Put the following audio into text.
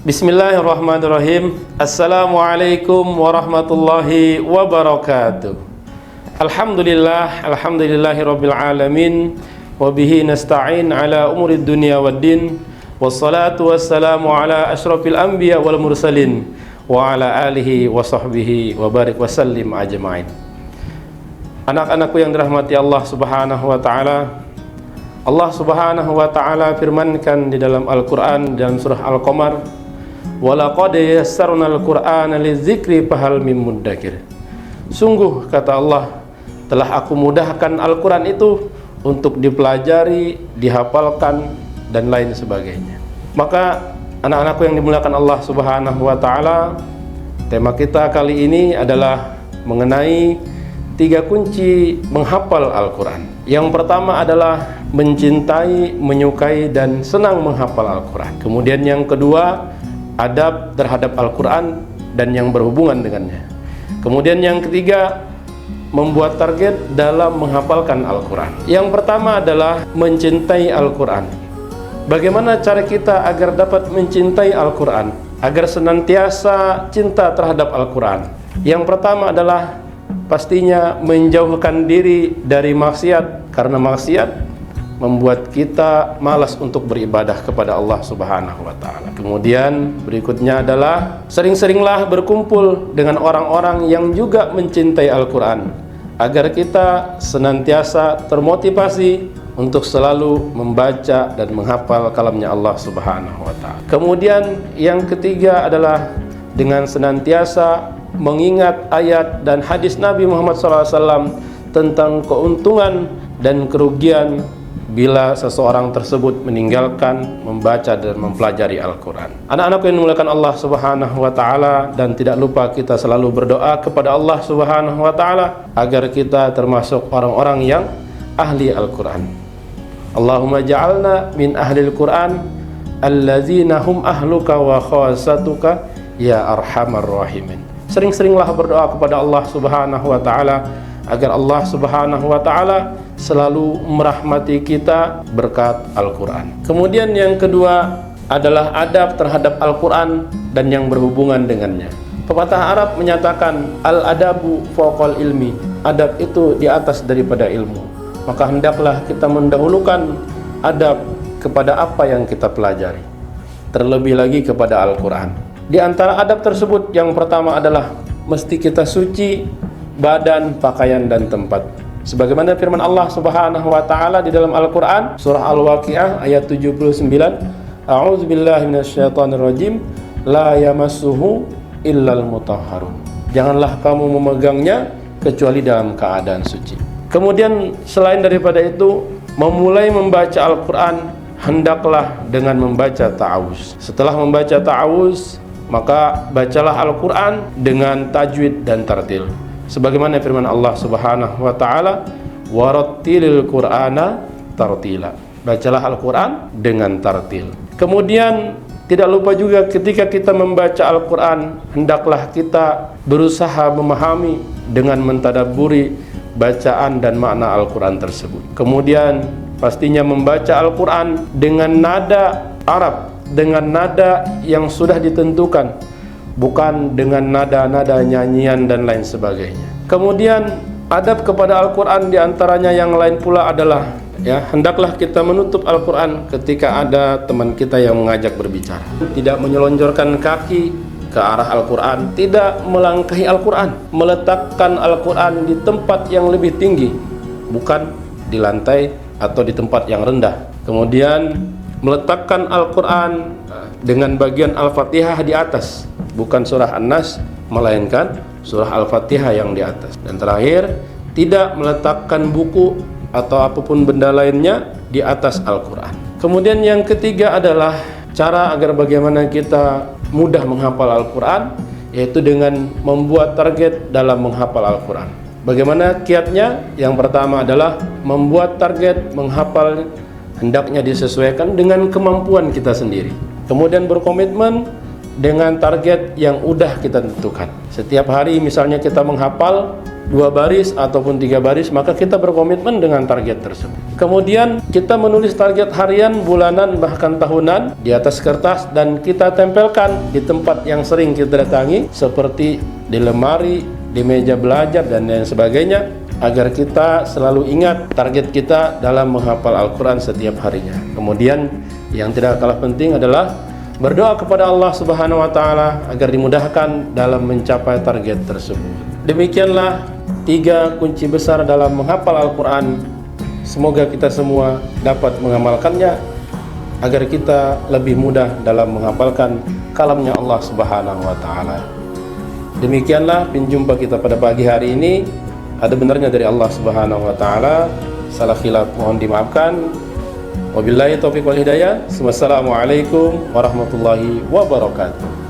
Bismillahirrahmanirrahim. Assalamualaikum warahmatullahi wabarakatuh. Alhamdulillahirabbil alamin. Wabihi nasta'in ala umurid dunya waddin. Wassalatu wassalamu ala asyrafil anbiya wal mursalin wa ala alihi wa sahbihi wa barik wa sallim ajma'in. Anak-anakku yang dirahmati Allah Subhanahu wa taala, Allah Subhanahu wa taala firmankan di dalam Al-Qur'an dalam surah Al-Qamar, "Walaqad yassarnal Qur'ana lidzikri fahal mim muddakir." Sungguh kata Allah, telah aku mudahkan Al-Qur'an itu untuk dipelajari, dihafalkan dan lain sebagainya. Maka anak-anakku yang dimuliakan Allah Subhanahu wa taala, tema kita kali ini adalah mengenai 3 kunci menghafal Al-Quran. Yang pertama adalah mencintai, menyukai, dan senang menghafal Al-Quran. Kemudian yang kedua, adab terhadap Al-Quran dan yang berhubungan dengannya. Kemudian yang ketiga, membuat target dalam menghafalkan Al-Quran. Yang pertama adalah mencintai Al-Quran. Bagaimana cara kita agar dapat mencintai Al-Quran, agar senantiasa cinta terhadap Al-Quran? Yang pertama adalah pastinya menjauhkan diri dari maksiat, karena maksiat membuat kita malas untuk beribadah kepada Allah Subhanahu wa taala. Kemudian berikutnya adalah sering-seringlah berkumpul dengan orang-orang yang juga mencintai Al-Quran, agar kita senantiasa termotivasi untuk selalu membaca dan menghafal kalamnya Allah Subhanahu wa taala. Kemudian yang ketiga adalah dengan senantiasa mengingat ayat dan hadis Nabi Muhammad SAW tentang keuntungan dan kerugian bila seseorang tersebut meninggalkan membaca dan mempelajari Al-Quran. Anak-anakku yang dimuliakan Allah Subhanahu wa taala, dan tidak lupa kita selalu berdoa kepada Allah Subhanahu wa taala agar kita termasuk orang-orang yang ahli Al-Quran. Allahumma ja'alna min ahli Al-Quran allazina hum ahluka wa khasatuka ya arhamar rahimin. Sering-seringlah berdoa kepada Allah Subhanahu wa taala agar Allah Subhanahu wa taala selalu merahmati kita berkat Al-Quran. Kemudian yang kedua adalah adab terhadap Al-Quran dan yang berhubungan dengannya. Pepatah Arab menyatakan al-adabu fawqal ilmi. Adab itu di atas daripada ilmu. Maka hendaklah kita mendahulukan adab kepada apa yang kita pelajari, terlebih lagi kepada Al-Quran. Di antara adab tersebut yang pertama adalah mesti kita suci badan, pakaian, dan tempat. Sebagaimana firman Allah Subhanahu wa taala di dalam Al-Qur'an surah Al-Waqiah ayat 79, A'udzubillahi minasyaitonirrajim, la yamassuhu illal mutahharun. Janganlah kamu memegangnya kecuali dalam keadaan suci. Kemudian selain daripada itu, memulai membaca Al-Qur'an hendaklah dengan membaca ta'awuz. Setelah membaca ta'awuz, maka bacalah Al-Quran dengan tajwid dan tartil. Sebagaimana firman Allah Subhanahu wa taala, warattilil Qur'ana tartila. Bacalah Al-Quran dengan tartil. Kemudian tidak lupa juga ketika kita membaca Al-Quran, hendaklah kita berusaha memahami dengan mentadabburi bacaan dan makna Al-Quran tersebut. Kemudian pastinya membaca Al-Quran dengan nada Arab, dengan nada yang sudah ditentukan, bukan dengan nada-nada nyanyian dan lain sebagainya. Kemudian adab kepada Al-Quran diantaranya yang lain pula adalah hendaklah kita menutup Al-Quran ketika ada teman kita yang mengajak berbicara. Tidak menyelonjorkan kaki ke arah Al-Quran, tidak melangkahi Al-Quran, meletakkan Al-Quran di tempat yang lebih tinggi, bukan di lantai atau di tempat yang rendah. Kemudian meletakkan Al-Quran dengan bagian Al-Fatihah di atas, bukan surah An-Nas, melainkan surah Al-Fatihah yang di atas. Dan terakhir, tidak meletakkan buku atau apapun benda lainnya di atas Al-Quran. Kemudian yang ketiga adalah cara agar bagaimana kita mudah menghafal Al-Quran, yaitu dengan membuat target dalam menghafal Al-Quran. Bagaimana kiatnya? Yang pertama adalah membuat target menghafal hendaknya disesuaikan dengan kemampuan kita sendiri. Kemudian berkomitmen dengan target yang udah kita tentukan. Setiap hari misalnya kita menghafal 2 baris ataupun 3 baris, maka kita berkomitmen dengan target tersebut. Kemudian kita menulis target harian, bulanan, bahkan tahunan di atas kertas dan kita tempelkan di tempat yang sering kita datangi seperti di lemari, di meja belajar dan lain sebagainya, agar kita selalu ingat target kita dalam menghafal Al-Quran setiap harinya. Kemudian yang tidak kalah penting adalah berdoa kepada Allah Subhanahu wa Ta'ala agar dimudahkan dalam mencapai target tersebut. Demikianlah 3 kunci besar dalam menghafal Al-Quran. Semoga kita semua dapat mengamalkannya agar kita lebih mudah dalam menghafalkan kalamnya Allah Subhanahu wa Ta'ala. Demikianlah penjumpa kita pada pagi hari ini. Ada benarnya dari Allah Subhanahu wa Ta'ala, salah khilaf mohon dimaafkan. Wabillahi taufiq wal hidayah. Wassalamualaikum warahmatullahi wabarakatuh.